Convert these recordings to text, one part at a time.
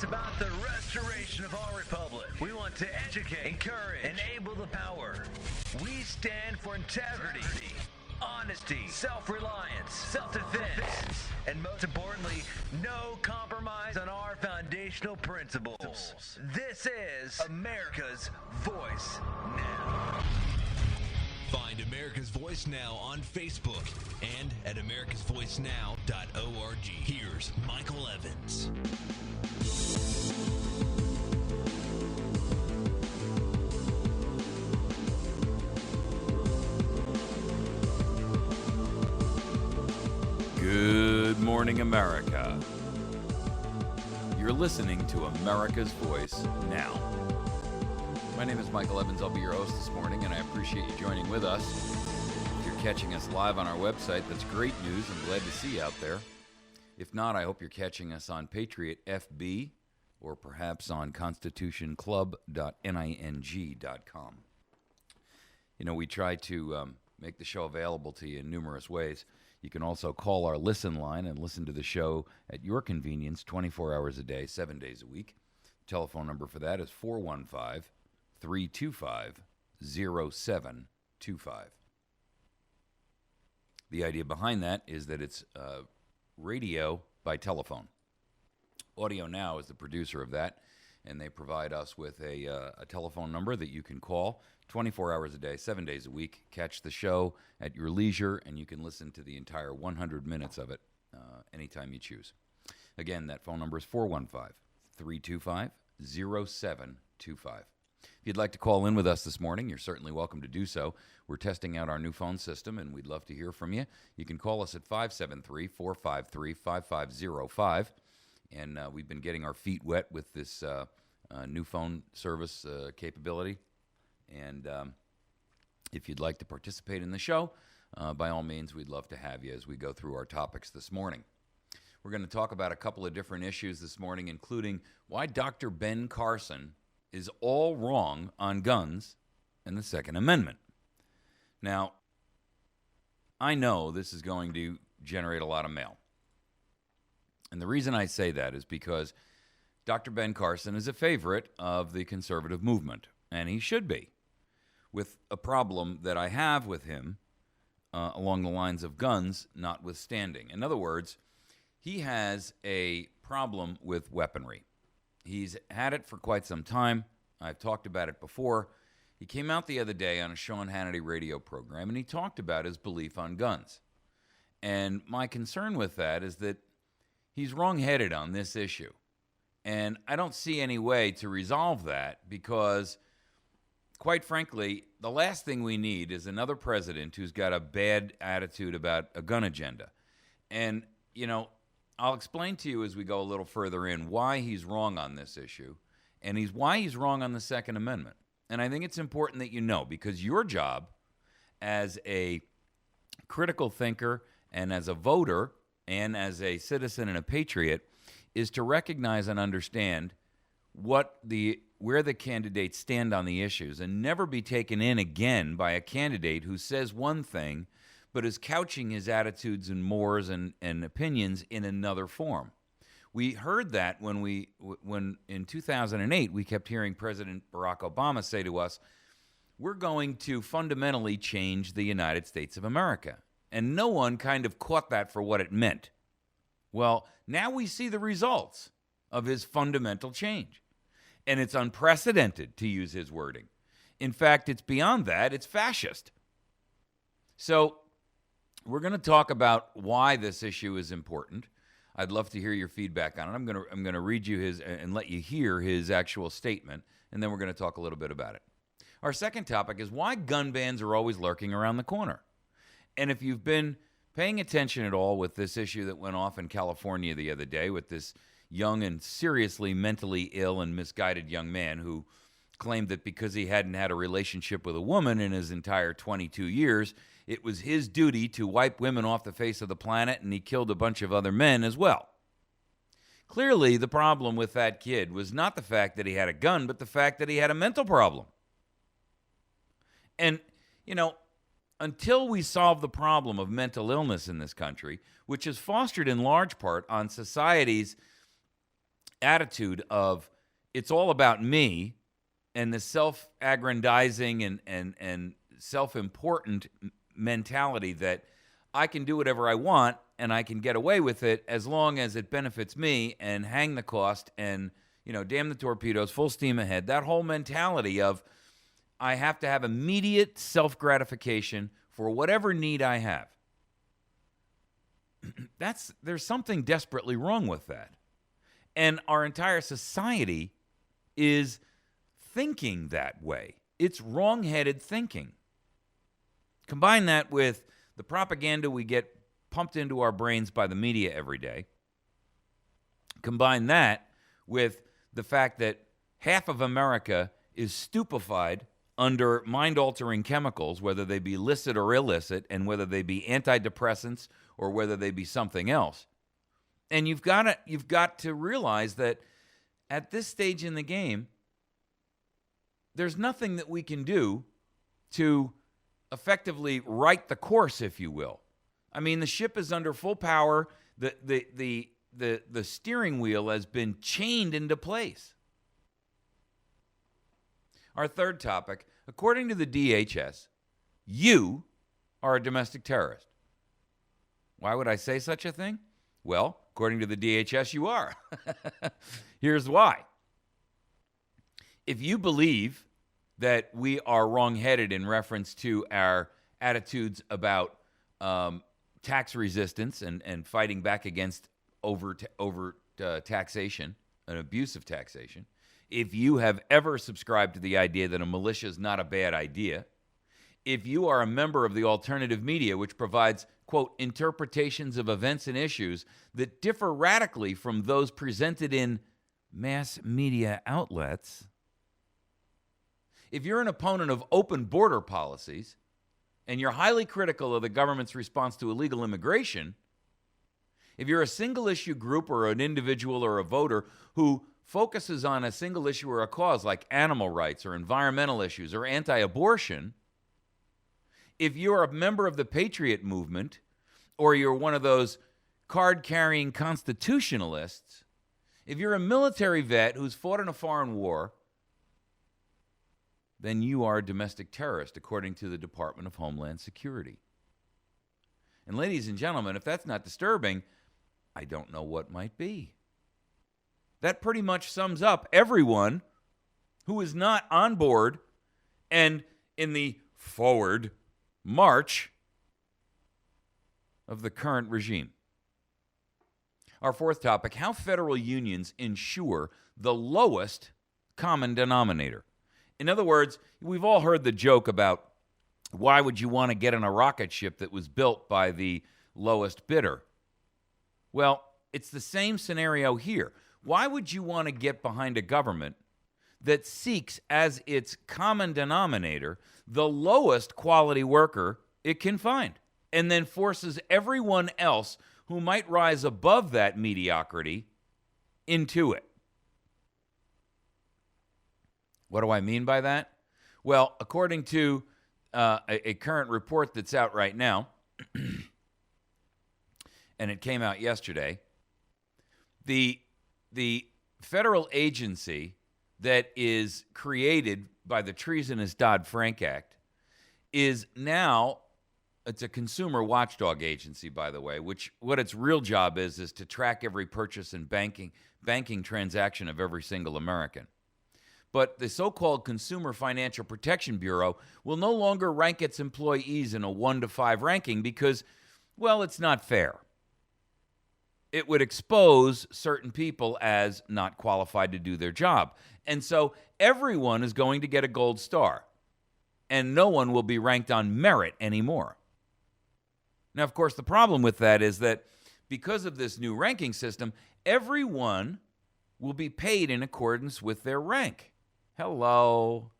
It's about the restoration of our republic. We want to educate, encourage, enable the power. We stand for integrity, honesty, self-reliance, self-defense, and most importantly, no compromise on our foundational principles. This is America's Voice Now. Find America's Voice Now on Facebook and at americasvoicenow.org. Here's Michael Evans. Good morning, America. You're listening to America's Voice Now. My name is Michael Evans. I'll be your host this morning, and I appreciate you joining with us. If you're catching us live on our website, that's great news. I'm glad to see you out there. If not, I hope you're catching us on Patriot FB or perhaps on constitutionclub.ning.com. You know, we try to make the show available to you in numerous ways. You can also call our listen line and listen to the show at your convenience 24 hours a day, 7 days a week. The telephone number for that is 415-325-0725. The idea behind that is that it's radio by telephone. Audio Now is the producer of that, and they provide us with a telephone number that you can call 24 hours a day, 7 days a week. Catch the show at your leisure, and you can listen to the entire 100 minutes of it anytime you choose. Again, that phone number is 415-325-0725. If you'd like to call in with us this morning, you're certainly welcome to do so. We're testing out our new phone system, and we'd love to hear from you. You can call us at 573-453-5505, and we've been getting our feet wet with this new phone service capability. And if you'd like to participate in the show, by all means, we'd love to have you as we go through our topics this morning. We're going to talk about a couple of different issues this morning, including why Dr. Ben Carson is all wrong on guns and the Second Amendment. Now, I know this is going to generate a lot of mail. And the reason I say that is because Dr. Ben Carson is a favorite of the conservative movement, and he should be, with a problem that I have with him along the lines of guns notwithstanding. In other words, he has a problem with weaponry. He's had it for quite some time. I've talked about it before. He came out the other day on a Sean Hannity radio program, and he talked about his belief on guns. And my concern with that is that he's wrong-headed on this issue. And I don't see any way to resolve that because, quite frankly, the last thing we need is another president who's got a bad attitude about a gun agenda. And, you know, I'll explain to you as we go a little further in why he's wrong on this issue and why he's wrong on the Second Amendment. And I think it's important that you know, because your job as a critical thinker and as a voter and as a citizen and a patriot is to recognize and understand where the candidates stand on the issues and never be taken in again by a candidate who says one thing but is couching his attitudes and mores and opinions in another form. We heard that when in 2008 we kept hearing President Barack Obama say to us, we're going to fundamentally change the United States of America. And no one kind of caught that for what it meant. Well, now we see the results of his fundamental change. And it's unprecedented, to use his wording. In fact, it's beyond that. It's fascist. So we're going to talk about why this issue is important. I'd love to hear your feedback on it. I'm going to read you his and let you hear his actual statement, and then we're going to talk a little bit about it. Our second topic is why gun bans are always lurking around the corner. And if you've been paying attention at all with this issue that went off in California the other day with this young and seriously mentally ill and misguided young man who claimed that because he hadn't had a relationship with a woman in his entire 22 years, it was his duty to wipe women off the face of the planet, and he killed a bunch of other men as well. Clearly, the problem with that kid was not the fact that he had a gun, but the fact that he had a mental problem. And, you know, until we solve the problem of mental illness in this country, which is fostered in large part on society's attitude of it's all about me and the self-aggrandizing and self-important mentality that I can do whatever I want and I can get away with it as long as it benefits me, and hang the cost and, damn the torpedoes, full steam ahead. That whole mentality of I have to have immediate self-gratification for whatever need I have. There's something desperately wrong with that. And our entire society is thinking that way. It's wrong-headed thinking. Combine that with the propaganda we get pumped into our brains by the media every day. Combine that with the fact that half of America is stupefied under mind-altering chemicals, whether they be licit or illicit, and whether they be antidepressants or whether they be something else. And you've got to realize that at this stage in the game, there's nothing that we can do to effectively right the course, if you will. I mean, the ship is under full power. The steering wheel has been chained into place. Our third topic, according to the DHS, you are a domestic terrorist. Why would I say such a thing? Well, according to the DHS, you are. Here's why. If you believe that we are wrong-headed in reference to our attitudes about tax resistance and fighting back against over taxation and abuse of taxation, if you have ever subscribed to the idea that a militia is not a bad idea, if you are a member of the alternative media, which provides, quote, interpretations of events and issues that differ radically from those presented in mass media outlets, if you're an opponent of open border policies and you're highly critical of the government's response to illegal immigration, if you're a single issue group or an individual or a voter who focuses on a single issue or a cause like animal rights or environmental issues or anti-abortion, if you're a member of the Patriot movement or you're one of those card-carrying constitutionalists, if you're a military vet who's fought in a foreign war, then you are a domestic terrorist, according to the Department of Homeland Security. And ladies and gentlemen, if that's not disturbing, I don't know what might be. That pretty much sums up everyone who is not on board and in the forward march of the current regime. Our fourth topic, how federal unions ensure the lowest common denominator. In other words, we've all heard the joke about why would you want to get in a rocket ship that was built by the lowest bidder? Well, it's the same scenario here. Why would you want to get behind a government that seeks as its common denominator the lowest quality worker it can find, and then forces everyone else who might rise above that mediocrity into it? What do I mean by that? Well, according to a current report that's out right now, and it came out yesterday, the federal agency that is created by the treasonous Dodd-Frank Act is now, it's a consumer watchdog agency, by the way, which what its real job is to track every purchase and banking transaction of every single American. But the so-called Consumer Financial Protection Bureau will no longer rank its employees in a 1 to 5 ranking because, well, it's not fair. It would expose certain people as not qualified to do their job. And so everyone is going to get a gold star, and no one will be ranked on merit anymore. Now, of course, the problem with that is that because of this new ranking system, everyone will be paid in accordance with their rank. Hello.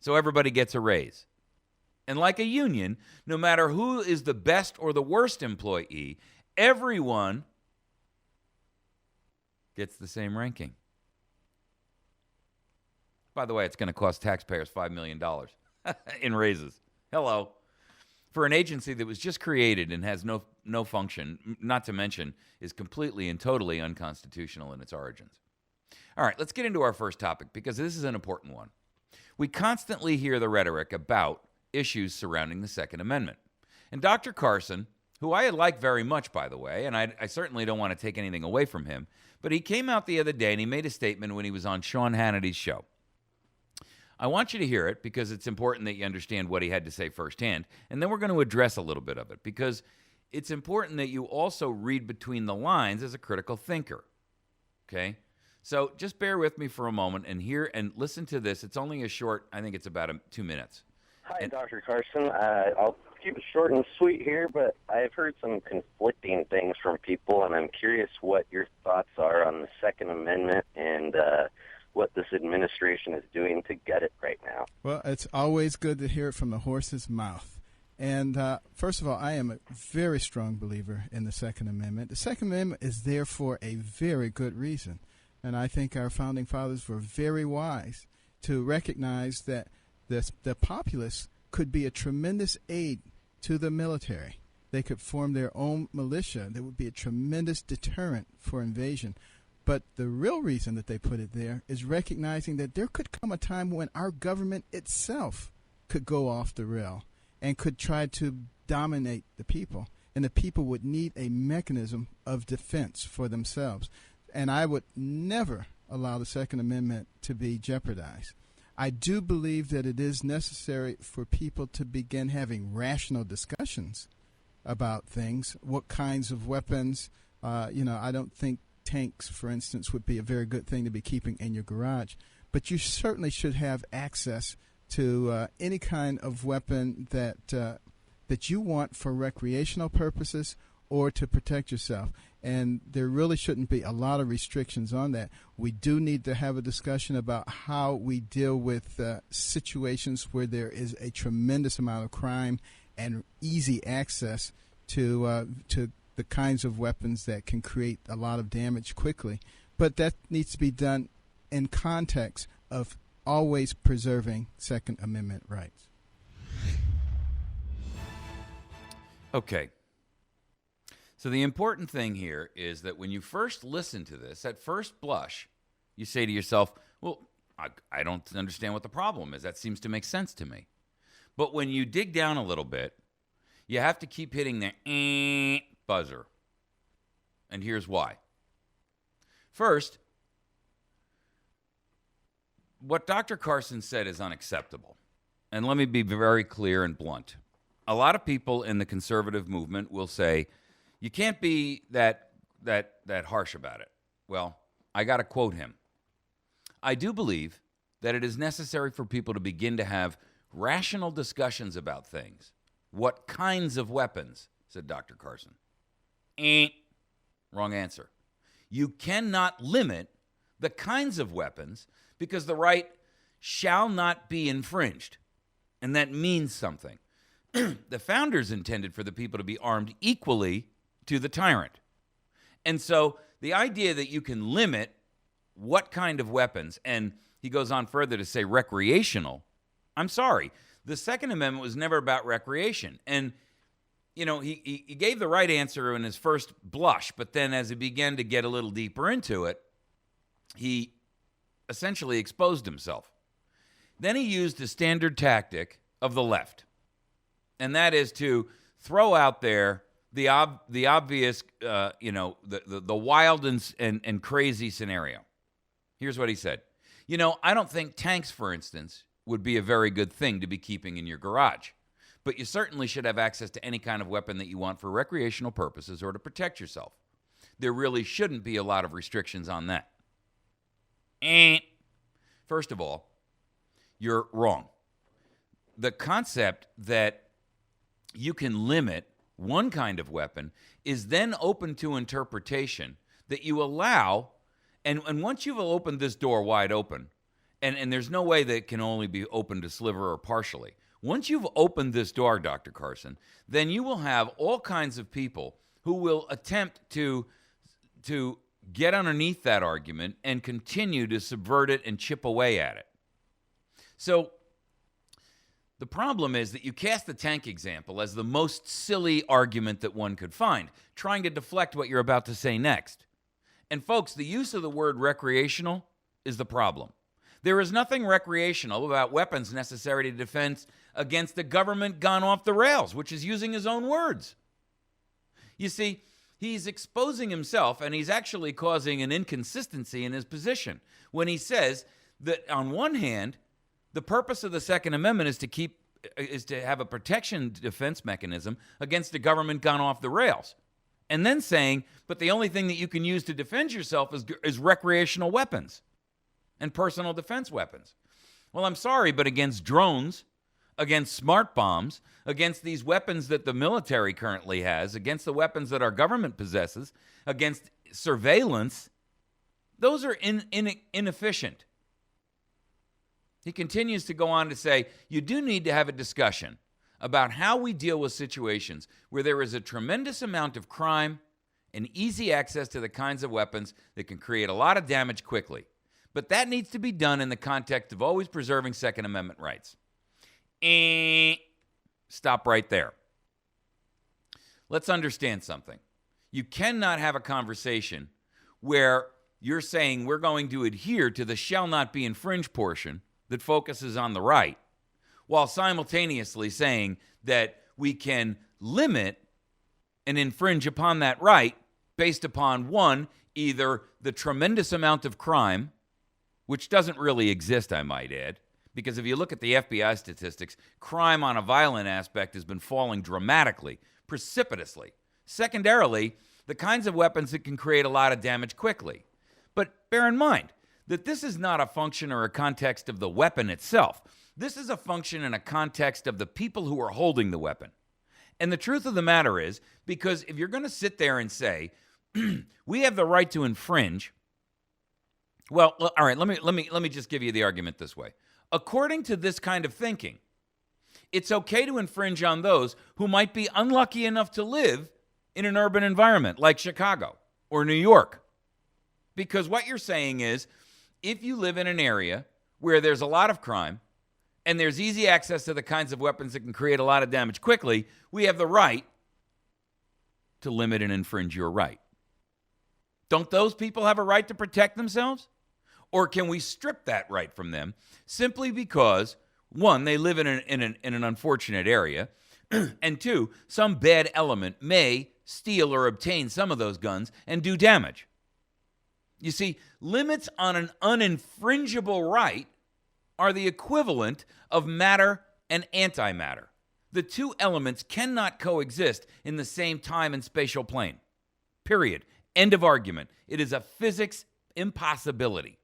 So everybody gets a raise. And like a union, no matter who is the best or the worst employee, everyone gets the same ranking. By the way, it's going to cost taxpayers $5 million in raises. Hello. For an agency that was just created and has no function, not to mention is completely and totally unconstitutional in its origins. All right, let's get into our first topic because this is an important one. We constantly hear the rhetoric about issues surrounding the Second Amendment. And Dr. Carson, who I like very much, by the way, and I certainly don't want to take anything away from him, but he came out the other day and he made a statement when he was on Sean Hannity's show. I want you to hear it because it's important that you understand what he had to say firsthand, and then we're going to address a little bit of it because it's important that you also read between the lines as a critical thinker, okay? So just bear with me for a moment and hear and listen to this. It's only a short, I think it's about 2 minutes. Hi, Dr. Carson. I'll keep it short and sweet here, but I've heard some conflicting things from people, and I'm curious what your thoughts are on the Second Amendment and what this administration is doing to get it right now. Well, it's always good to hear it from the horse's mouth. And first of all, I am a very strong believer in the Second Amendment. The Second Amendment is there for a very good reason. And I think our founding fathers were very wise to recognize that the populace could be a tremendous aid to the military. They could form their own militia. There would be a tremendous deterrent for invasion. But the real reason that they put it there is recognizing that there could come a time when our government itself could go off the rail and could try to dominate the people. And the people would need a mechanism of defense for themselves. And I would never allow the Second Amendment to be jeopardized. I do believe that it is necessary for people to begin having rational discussions about things, what kinds of weapons. I don't think tanks, for instance, would be a very good thing to be keeping in your garage. But you certainly should have access to any kind of weapon that you want for recreational purposes or to protect yourself. And there really shouldn't be a lot of restrictions on that. We do need to have a discussion about how we deal with situations where there is a tremendous amount of crime and easy access to the kinds of weapons that can create a lot of damage quickly. But that needs to be done in context of always preserving Second Amendment rights. Okay. So the important thing here is that when you first listen to this, at first blush, you say to yourself, well, I don't understand what the problem is. That seems to make sense to me. But when you dig down a little bit, you have to keep hitting the buzzer. And here's why. First, what Dr. Carson said is unacceptable. And let me be very clear and blunt. A lot of people in the conservative movement will say, you can't be that harsh about it. Well, I got to quote him. I do believe that it is necessary for people to begin to have rational discussions about things. What kinds of weapons, said Dr. Carson. Wrong answer. You cannot limit the kinds of weapons because the right shall not be infringed. And that means something. The founders intended for the people to be armed equally to the tyrant. And so the idea that you can limit what kind of weapons, and he goes on further to say recreational, I'm sorry. The Second Amendment was never about recreation. And, he gave the right answer in his first blush, but then as he began to get a little deeper into it, he essentially exposed himself. Then he used the standard tactic of the left, and that is to throw out there the obvious, the wild and crazy scenario. Here's what he said. I don't think tanks, for instance, would be a very good thing to be keeping in your garage. But you certainly should have access to any kind of weapon that you want for recreational purposes or to protect yourself. There really shouldn't be a lot of restrictions on that. First of all, you're wrong. The concept that you can limit one kind of weapon is then open to interpretation that you allow, and once you've opened this door wide open, and there's no way that it can only be opened to sliver or partially. Once you've opened this door, Dr. Carson, then you will have all kinds of people who will attempt to get underneath that argument and continue to subvert it and chip away at it. So the problem is that you cast the tank example as the most silly argument that one could find, trying to deflect what you're about to say next. And folks, the use of the word recreational is the problem. There is nothing recreational about weapons necessary to defend against a government gone off the rails, which is using his own words. You see, he's exposing himself, and he's actually causing an inconsistency in his position when he says that, on one hand, the purpose of the Second Amendment is to have a protection defense mechanism against a government gone off the rails. And then saying, but the only thing that you can use to defend yourself is recreational weapons and personal defense weapons. Well, I'm sorry, but against drones, against smart bombs, against these weapons that the military currently has, against the weapons that our government possesses, against surveillance, those are inefficient. He continues to go on to say, you do need to have a discussion about how we deal with situations where there is a tremendous amount of crime and easy access to the kinds of weapons that can create a lot of damage quickly. But that needs to be done in the context of always preserving Second Amendment rights. Stop right there. Let's understand something. You cannot have a conversation where you're saying we're going to adhere to the shall not be infringed portion that focuses on the right, while simultaneously saying that we can limit and infringe upon that right based upon, one, either the tremendous amount of crime, which doesn't really exist, I might add, because if you look at the FBI statistics, crime on a violent aspect has been falling dramatically, precipitously. Secondarily, the kinds of weapons that can create a lot of damage quickly. But bear in mind that this is not a function or a context of the weapon itself. This is a function and a context of the people who are holding the weapon. And the truth of the matter is, because if you're going to sit there and say, we have the right to infringe, well, all right, let me just give you the argument this way. According to this kind of thinking, it's okay to infringe on those who might be unlucky enough to live in an urban environment like Chicago or New York. Because what you're saying is, if you live in an area where there's a lot of crime and there's easy access to the kinds of weapons that can create a lot of damage quickly, we have the right to limit and infringe your right. Don't those people have a right to protect themselves? Or can we strip that right from them simply because, one, they live in an unfortunate area, and two, some bad element may steal or obtain some of those guns and do damage? You see, limits on an uninfringible right are the equivalent of matter and antimatter. The two elements cannot coexist in the same time and spatial plane. Period. End of argument. It is a physics impossibility.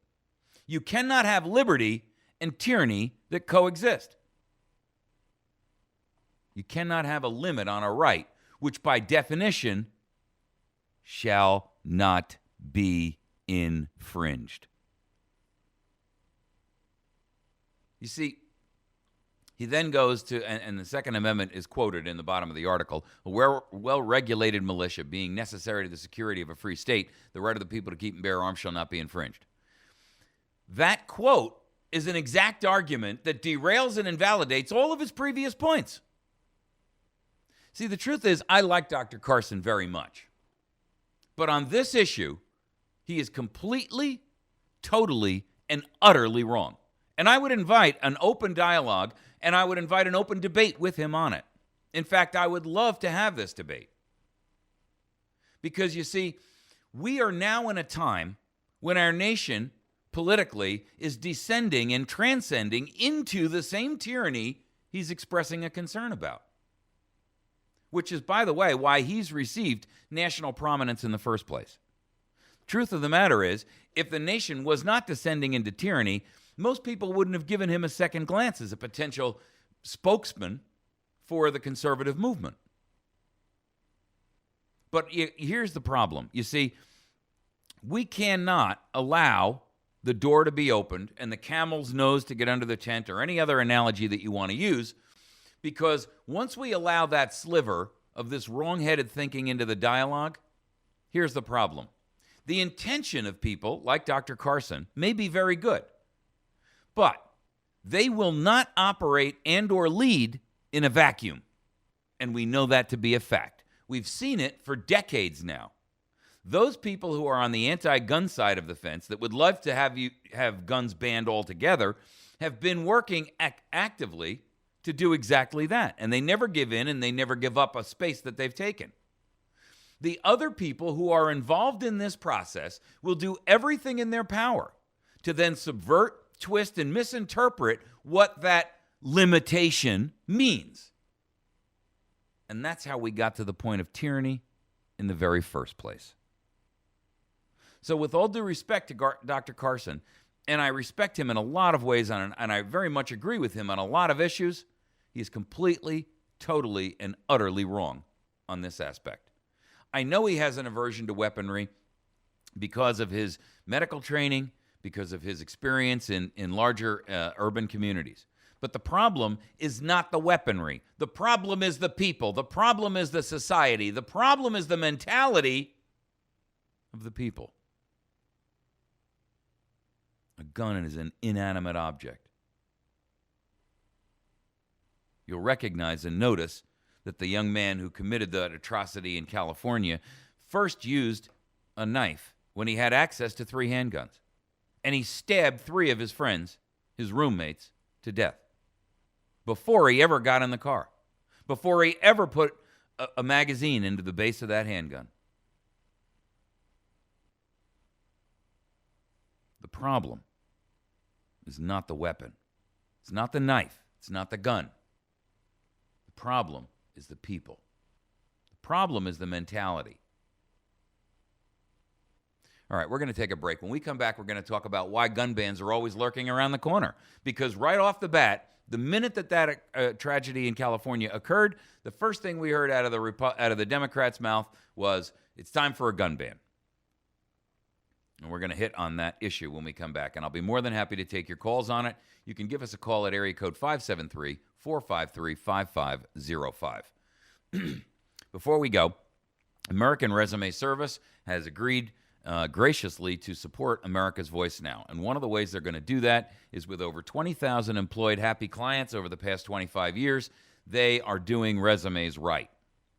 You cannot have liberty and tyranny that coexist. You cannot have a limit on a right, which by definition shall not be infringed. You see, he then goes to, and the Second Amendment is quoted in the bottom of the article, a well-regulated militia being necessary to the security of a free state, the right of the people to keep and bear arms shall not be infringed. That quote is an exact argument that derails and invalidates all of his previous points. See, the truth is, I like Dr. Carson very much. But on this issue, he is completely, totally, and utterly wrong. And I would invite an open dialogue, and I would invite an open debate with him on it. In fact, I would love to have this debate. Because, you see, we are now in a time when our nation, politically, is descending and transcending into the same tyranny he's expressing a concern about. Which is, by the way, why he's received national prominence in the first place. Truth of the matter is, if the nation was not descending into tyranny, most people wouldn't have given him a second glance as a potential spokesman for the conservative movement. But here's the problem. You see, we cannot allow the door to be opened and the camel's nose to get under the tent, or any other analogy that you want to use, because once we allow that sliver of this wrong-headed thinking into the dialogue, here's the problem. The intention of people like Dr. Carson may be very good, but they will not operate and or lead in a vacuum. And we know that to be a fact. We've seen it for decades now. Those people who are on the anti-gun side of the fence that would love to have guns banned altogether have been working actively to do exactly that. And they never give in and they never give up a space that they've taken. The other people who are involved in this process will do everything in their power to then subvert, twist, and misinterpret what that limitation means. And that's how we got to the point of tyranny in the very first place. So with all due respect to Dr. Carson, and I respect him in a lot of ways, and I very much agree with him on a lot of issues, he is completely, totally, and utterly wrong on this aspect. I know he has an aversion to weaponry because of his medical training, because of his experience in larger urban communities. But the problem is not the weaponry. The problem is the people. The problem is the society. The problem is the mentality of the people. A gun is an inanimate object. You'll recognize and notice that the young man who committed that atrocity in California first used a knife when he had access to 3 handguns. And he stabbed 3 of his friends, his roommates, to death before he ever got in the car, before he ever put a magazine into the base of that handgun. The problem is not the weapon. It's not the knife. It's not the gun. The problem is the people. The problem is the mentality. All right, we're going to take a break. When we come back, we're going to talk about why gun bans are always lurking around the corner. Because right off the bat, the minute that tragedy in California occurred, the first thing we heard out of the Democrats' mouth was, it's time for a gun ban. And we're going to hit on that issue when we come back. And I'll be more than happy to take your calls on it. You can give us a call at area code 573-453-5505. Before we go, American Resume Service has agreed graciously to support America's Voice Now. And one of the ways they're going to do that is with over 20,000 employed happy clients over the past 25 years, they are doing resumes right.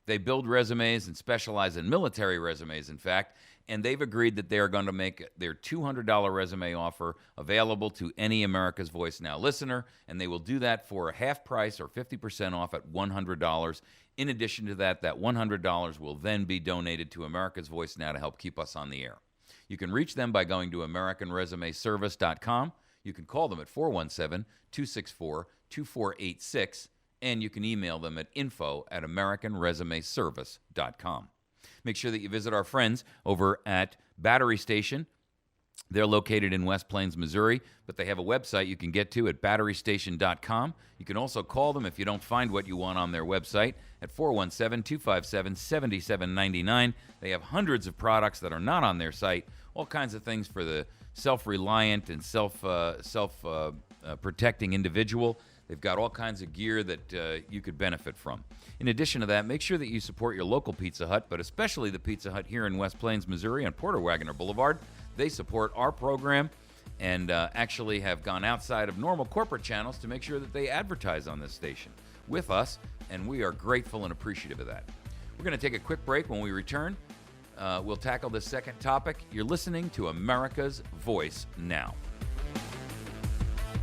They build resumes and specialize in military resumes, in fact, and they've agreed that they are going to make their $200 resume offer available to any America's Voice Now listener, and they will do that for a half price or 50% off at $100. In addition to that, that $100 will then be donated to America's Voice Now to help keep us on the air. You can reach them by going to AmericanResumeService.com. You can call them at 417-264-2486, and you can email them at info@AmericanResumeService.com. Make sure that you visit our friends over at Battery Station. They're located in West Plains, Missouri, but they have a website you can get to at batterystation.com. You can also call them if you don't find what you want on their website at 417-257-7799. They have hundreds of products that are not on their site, all kinds of things for the self-reliant and self-protecting individual. They've got all kinds of gear that you could benefit from. In addition to that, make sure that you support your local Pizza Hut, but especially the Pizza Hut here in West Plains, Missouri on Porter Wagoner Boulevard. They support our program and actually have gone outside of normal corporate channels to make sure that they advertise on this station with us, and we are grateful and appreciative of that. We're going to take a quick break. When we return, we'll tackle the second topic. You're listening to America's Voice Now.